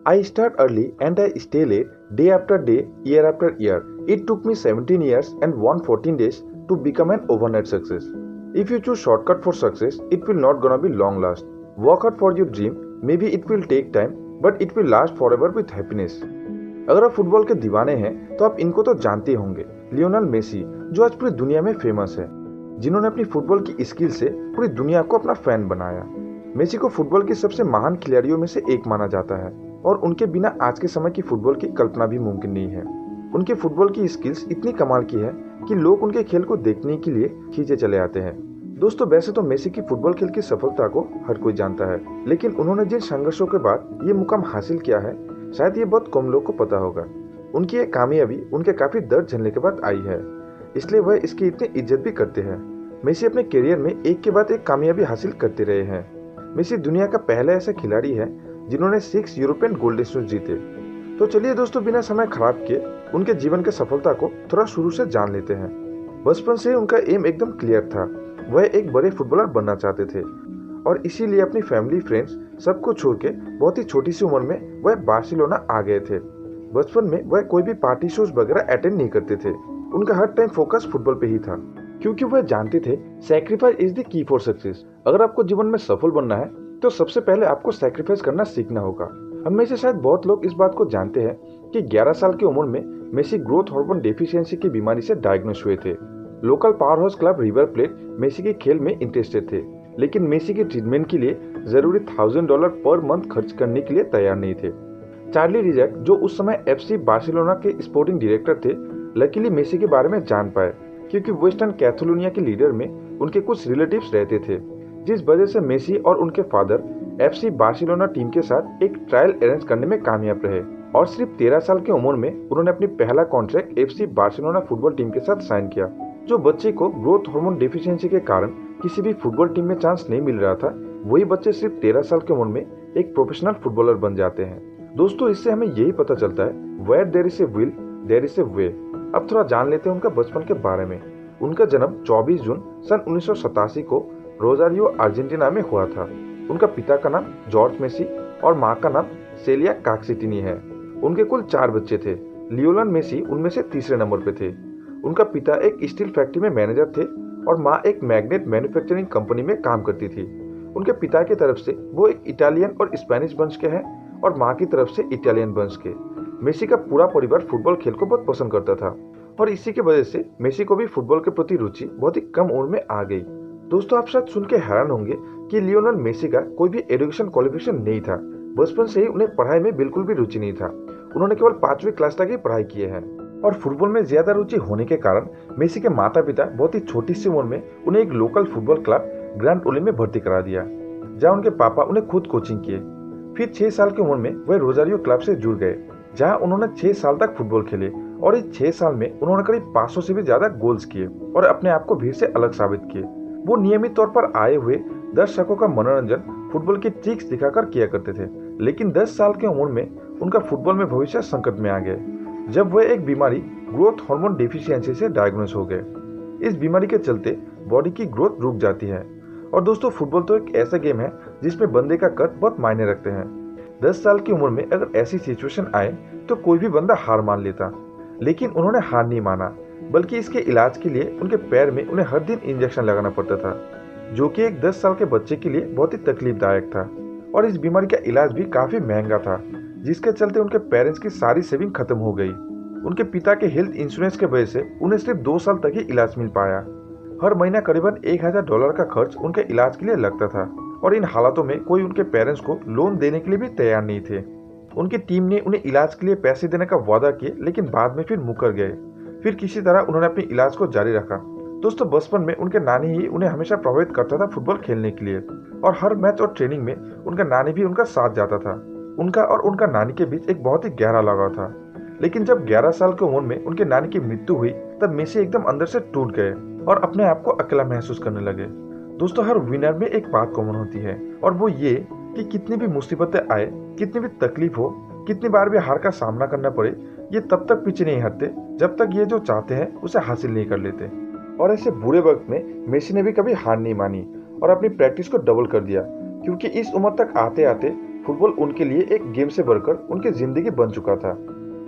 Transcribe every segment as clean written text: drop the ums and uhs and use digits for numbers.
I start early and I stay late day after day, year after year. It took me 17 years and 114 days to become an overnight success. If you choose shortcut for success, it will not gonna be long last. Work hard for your dream, maybe it will take time, but it will last forever with happiness. अगर आप football के दीवाने हैं तो आप इनको तो जानते होंगे, लियोनेल मेसी, जो आज पूरी दुनिया में फेमस है, जिन्होंने अपनी फुटबॉल की स्किल से पूरी दुनिया को अपना फैन बनाया। मेसी को फुटबॉल के सबसे महान खिलाड़ियों में से एक माना जाता है और उनके बिना आज के समय की फुटबॉल की कल्पना भी मुमकिन नहीं है। उनके फुटबॉल की स्किल्स इतनी कमाल की है कि लोग उनके खेल को देखने के लिए खींचे चले आते हैं। दोस्तों, वैसे तो मेसी की फुटबॉल खेल की सफलता को हर कोई जानता है, लेकिन उन्होंने जिन संघर्षों के बाद ये मुकाम हासिल किया है, शायद ये बहुत कम लोग को पता होगा। उनकी ये कामयाबी उनके काफी दर्द झेलने के बाद आई है, इसलिए वह इसकी इतनी इज्जत भी करते हैं। मेसी अपने करियर में एक के बाद एक कामयाबी हासिल करते रहे हैं। मेसी दुनिया का पहला ऐसा खिलाड़ी है जिन्होंने 6 यूरोपियन गोल्डन शूज जीते। तो चलिए दोस्तों, बिना समय खराब किए उनके जीवन के सफलता को थोड़ा शुरू से जान लेते हैं। बचपन से उनका एम एकदम क्लियर था, वह एक बड़े फुटबॉलर बनना चाहते थे और इसीलिए अपनी फैमिली, फ्रेंड्स सबको छोड़ के बहुत ही छोटी सी उम्र में वह बार्सिलोना आ गए थे। बचपन में वह कोई भी पार्टी शोज वगैरह अटेंड नहीं करते थे, उनका हर टाइम फोकस फुटबॉल पे ही था, क्योंकि वह जानते थे sacrifice is the key for success. अगर आपको जीवन में सफल बनना है तो सबसे पहले आपको सैक्रिफाइस करना सीखना होगा। हम में से शायद बहुत लोग इस बात को जानते हैं कि 11 साल की उम्र में मेसी ग्रोथ हार्मोन डेफिशिएंसी की बीमारी से डायग्नोस हुए थे। Local power house club river plate Messi के खेल में इंटरेस्टेड थे, लेकिन मेसी के ट्रीटमेंट के लिए जरूरी $1000 पर मंथ खर्च करने के लिए तैयार नहीं थे। चार्ली रिजक, जो उस समय FC बार्सिलोना के स्पोर्टिंग डायरेक्टर थे, लकीली मेसी के बारे में जान पाए, क्योंकि वेस्टर्न कैथलोनिया के लीडर में उनके कुछ रिलेटिव्स रहते थे, जिस वजह से मेसी और उनके फादर FC बार्सिलोना टीम के साथ एक ट्रायल अरेंज करने में कामयाब रहे और सिर्फ 13 साल की उम्र में उन्होंने अपनी पहला contract FC Barcelona football team के साथ साइन किया। जो बच्चे को ग्रोथ हार्मोन डेफिशिएंसी के कारण किसी भी फुटबॉल टीम में चांस नहीं मिल रहा था, वही बच्चे सिर्फ 13 साल की उम्र में एक प्रोफेशनल फुटबॉलर बन जाते हैं। दोस्तों, इससे हमें यही पता चलता है, where there is a will there is a way. अब थोड़ा जान लेते हैं उनका बचपन के बारे में। उनका जन्म 24 जून सन 1987 को रोजारियो, अर्जेंटीना में हुआ था। उनका पिता का नाम जॉर्ज मेसी और माँ का नाम सेलिया काक्सिटिनी है। उनके कुल 4 बच्चे थे। लियोनेल मेसी उनमें से तीसरे नंबर पे थे। उनका पिता एक स्टील फैक्ट्री में मैनेजर थे और माँ एक मैग्नेट मैन्युफैक्चरिंग कंपनी में काम करती थी। उनके पिता की तरफ से वो एक इटालियन और स्पेनिश वंश के हैं और माँ की तरफ से इटालियन वंश के। मेसी का पूरा परिवार फुटबॉल खेल को बहुत पसंद करता था और इसी की वजह से मेसी को भी फुटबॉल के प्रति रुचि बहुत ही कम उम्र में आ गई। दोस्तों, आप शायद सुन के हैरान होंगे कि लियोनेल मेसी का कोई भी एजुकेशन क्वालिफिकेशन नहीं था। बचपन से ही उन्हें पढ़ाई में बिल्कुल भी रुचि नहीं था। उन्होंने केवल 5वीं क्लास तक ही पढ़ाई की है और फुटबॉल में ज्यादा रुचि होने के कारण मेसी के माता पिता बहुत ही छोटी सी उम्र में उन्हें एक लोकल फुटबॉल क्लब ग्रैंड ओले में भर्ती करा दिया, जहाँ उनके पापा उन्हें खुद कोचिंग किए। फिर 6 साल की उम्र में वह रोजारियो क्लब से जुड़ गए, जहाँ उन्होंने 6 साल तक फुटबॉल खेले और इस 6 साल में उन्होंने करीब 500 से भी ज्यादा गोल्स किए और अपने आप को भीड़ से अलग साबित किए। वो नियमित तौर पर आए हुए दर्शकों का मनोरंजन फुटबॉल की ट्रिक्स दिखाकर किया करते थे, लेकिन 10 साल की उम्र में उनका फुटबॉल में भविष्य संकट में आ गए, जब वह एक बीमारी ग्रोथ हार्मोन डेफिशिएंसी से डायग्नोस हो गए। इस बीमारी के चलते बॉडी की ग्रोथ रुक जाती है। और दोस्तों, फुटबॉल तो एक ऐसा गेम है जिसमें बंदे का कद बहुत मायने रखते हैं। 10 साल की उम्र में अगर ऐसी सिचुएशन आए तो कोई भी बंदा हार मान लेता, लेकिन उन्होंने हार नहीं माना, बल्कि इसके इलाज के लिए उनके पैर में उन्हें हर दिन इंजेक्शन लगाना पड़ता था, जो कि एक 10 साल के बच्चे के लिए बहुत ही तकलीफदायक था। और इस बीमारी का इलाज भी काफी महंगा था, जिसके चलते उनके पेरेंट्स की सारी सेविंग खत्म हो गई। उनके पिता के हेल्थ इंश्योरेंस के वजह से उन्हें सिर्फ 2 साल तक ही इलाज मिल पाया। हर महीना करीबन $1000 का खर्च उनके इलाज के लिए लगता था और इन हालातों में कोई उनके पेरेंट्स को लोन देने के लिए भी तैयार नहीं थे। उनकी टीम ने उन्हें इलाज के लिए पैसे देने का वादा किया, लेकिन बाद में फिर मुकर गए। फिर किसी तरह उन्होंने अपने इलाज को जारी रखा। दोस्तों, बचपन में उनके नानी ही उन्हें हमेशा प्रभावित करता था फुटबॉल खेलने के लिए और हर मैच और ट्रेनिंग में उनका नानी भी उनका साथ जाता था। उनका और उनका नानी के बीच एक बहुत ही गहरा लगाव था। लेकिन जब 11 साल की उम्र में उनके नानी की मृत्यु हुई, तब मेसी एकदम अंदर से टूट गए और अपने आप को अकेला महसूस करने लगे। दोस्तों, हर विनर में एक बात कॉमन होती है और वो ये कि कितनी भी मुसीबतें आए, कितनी भी तकलीफ हो, कितनी बार भी हार का सामना करना पड़े, ये तब तक पीछे नहीं हटते जब तक ये जो चाहते हैं उसे हासिल नहीं कर लेते। और ऐसे बुरे वक्त में मेसी ने भी कभी हार नहीं मानी और अपनी प्रैक्टिस को डबल कर दिया, क्योंकि इस उम्र तक आते आते फुटबॉल उनके लिए एक गेम से बढ़कर उनकी जिंदगी बन चुका था।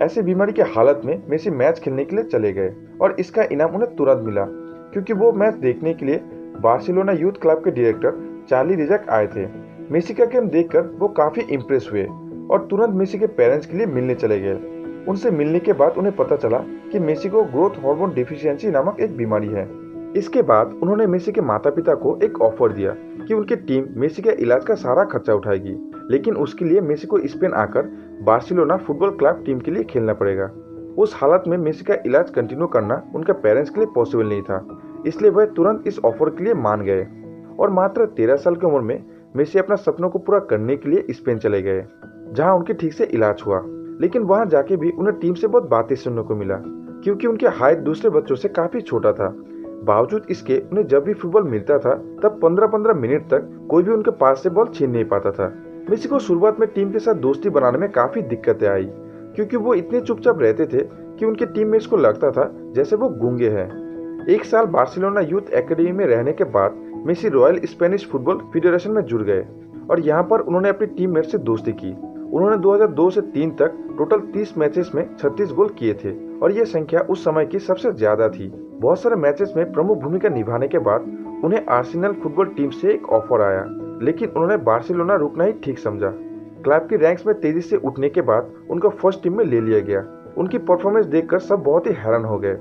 ऐसी बीमारी की हालत में मेसी मैच खेलने के लिए चले गए और इसका इनाम उन्हें तुरंत मिला, क्योंकि वो मैच देखने के लिए बार्सिलोना यूथ क्लब के डायरेक्टर चार्ली रिजक आए थे। मेसी का गेम देखकर वो काफी इम्प्रेस हुए और तुरंत मेसी के पेरेंट्स के लिए मिलने चले गए। उनसे मिलने के बाद उन्हें पता चला कि मेसी को ग्रोथ हार्मोन डिफिशियंसी नामक एक बीमारी है। इसके बाद उन्होंने मेसी के माता पिता को एक ऑफर दिया कि उनकी टीम मेसी के इलाज का सारा खर्चा उठाएगी, लेकिन उसके लिए मेसी को स्पेन आकर बार्सिलोना फुटबॉल क्लब टीम के लिए खेलना पड़ेगा। उस हालत में मेसी का इलाज कंटिन्यू करना उनके पेरेंट्स के लिए पॉसिबल नहीं था, इसलिए वह तुरंत इस ऑफर के लिए मान गए और मात्र 13 साल की उम्र में मेसी अपना सपनों को पूरा करने के लिए स्पेन चले गए, जहां उनके ठीक से इलाज हुआ। लेकिन वहां जाके भी उन्हें टीम से बहुत बातें सुनने को मिला, क्योंकि उनके हाइट दूसरे बच्चों से काफी छोटा था। बावजूद इसके उन्हें जब भी फुटबॉल मिलता था तब 15-15 मिनट तक कोई भी उनके पास से बॉल छीन नहीं पाता था। मेसी को शुरुआत में टीम के साथ दोस्ती बनाने में काफी दिक्कतें आई, क्योंकि वो इतने चुपचाप रहते थे कि उनके टीममेट्स को लगता था जैसे वो गूंगे हैं। एक साल बार्सिलोना यूथ एकेडमी में रहने के बाद Messi royal Spanish football federation में जुड़ गए और यहाँ पर उन्होंने अपनी टीममेट से दोस्ती की। उन्होंने 2002 से 3 तक टोटल 30 मैचेस में 36 गोल किए थे और यह संख्या उस समय की सबसे ज्यादा थी। बहुत सारे मैचेस में प्रमुख भूमिका निभाने के बाद उन्हें आर्सेनल फुटबॉल टीम से एक ऑफर आया, लेकिन उन्होंने बार्सिलोना रुकना ही ठीक समझा। क्लब की रैंक्स में तेजी से उठने के बाद उनको फर्स्ट टीम में ले लिया गया। उनकी परफॉर्मेंस देखकर सब बहुत ही हैरान हो गए।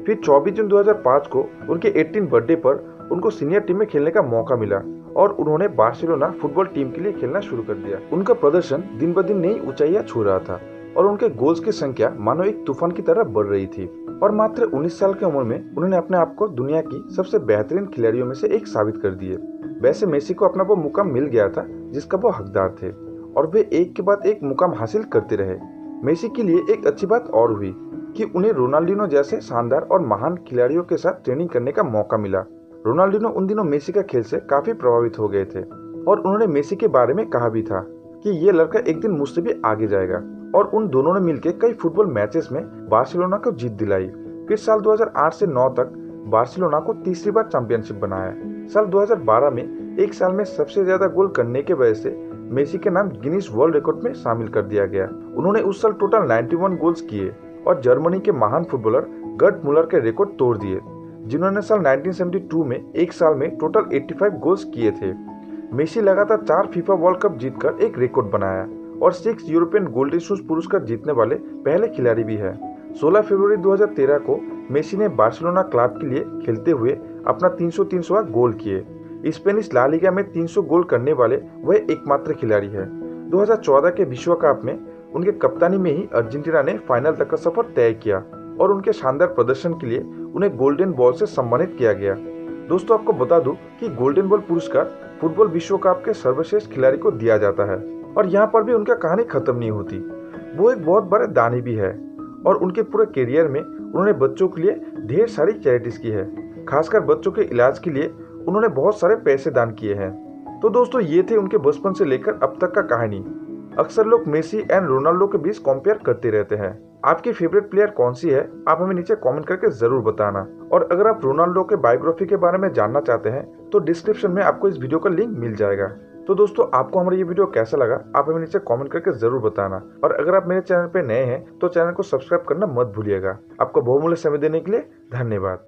फिर 24 जून 2005 को उनके 18 बर्थडे पर उनको सीनियर टीम में खेलने का मौका मिला और उन्होंने बार्सिलोना फुटबॉल टीम के लिए खेलना शुरू कर दिया। उनका प्रदर्शन दिन ब दिन नई ऊंचाइयां छू रहा था और उनके गोल्स की संख्या मानो एक तूफान की तरह बढ़ रही थी और मात्र 19 साल की उम्र में उन्होंने अपने आप को दुनिया की सबसे बेहतरीन खिलाड़ियों में से एक साबित कर दिए। वैसे मेसी को अपना वो मुकाम मिल गया था जिसका वो हकदार थे और वे एक के बाद एक मुकाम हासिल करते रहे। मेसी के लिए एक अच्छी बात और हुई कि उन्हें रोनाल्डिनो जैसे शानदार और महान खिलाड़ियों के साथ ट्रेनिंग करने का मौका मिला। रोनाल्डिनो उन दिनों मेसी का खेल से काफी प्रभावित हो गए थे और उन्होंने मेसी के बारे में कहा भी था कि ये लड़का एक दिन मुझसे भी आगे जाएगा और उन दोनों ने मिलकर कई फुटबॉल मैचेस में बार्सिलोना को जीत दिलाई। फिर साल 2008 से 9 तक बार्सिलोना को तीसरी बार चैंपियनशिप बनाया। साल 2012 में एक साल में सबसे ज्यादा गोल करने के वजह से मेसी के नाम गिनीज वर्ल्ड रिकॉर्ड में शामिल कर दिया गया। उन्होंने उस साल टोटल 91 गोल्स किए और जर्मनी के महान फुटबॉलर गर्ट मुलर के रिकॉर्ड तोड़ दिए, जिन्होंने साल 1972 में एक साल में टोटल 85 गोल्स किए थे। मेसी लगातार 4 फीफा वर्ल्ड कप जीतकर एक रिकॉर्ड बनाया और 6 यूरोपियन गोल्डन शूज पुरस्कार जीतने वाले पहले खिलाड़ी भी है। 16 फरवरी 2013 को मेसी ने बार्सिलोना क्लब के लिए खेलते हुए अपना 300वां गोल किए। स्पेनिश ला लीगा में 300 गोल करने वाले वह एकमात्र खिलाड़ी है। 2014 के विश्व कप में उनके कप्तानी में ही अर्जेंटीना ने फाइनल तक का सफर तय किया और उनके शानदार प्रदर्शन के लिए उन्हें गोल्डन बॉल से सम्मानित किया गया। दोस्तों, आपको बता दूं कि गोल्डन बॉल पुरस्कार फुटबॉल विश्व कप के सर्वश्रेष्ठ खिलाड़ी को दिया जाता है और यहाँ पर भी उनका कहानी खत्म नहीं होती। वो एक बहुत बड़े दानी भी है और उनके पूरे करियर में उन्होंने बच्चों के लिए ढेर सारी चैरिटीज की है। खासकर बच्चों के इलाज के लिए उन्होंने बहुत सारे पैसे दान किए हैं। तो दोस्तों, ये थे उनके बचपन से लेकर अब तक का कहानी। अक्सर लोग मेसी एंड रोनाल्डो के बीच कंपेयर करते रहते हैं। आपकी फेवरेट प्लेयर कौन सी है, आप हमें नीचे कमेंट करके जरूर बताना। और अगर आप रोनाल्डो के बायोग्राफी के बारे में जानना चाहते हैं तो डिस्क्रिप्शन में आपको इस वीडियो का लिंक मिल जाएगा। तो दोस्तों, आपको हमारा ये वीडियो कैसा लगा आप हमें नीचे कमेंट करके जरूर बताना। और अगर आप मेरे चैनल पे नए हैं तो चैनल को सब्सक्राइब करना मत भूलिएगा। आपका बहुमूल्य समय देने के लिए धन्यवाद।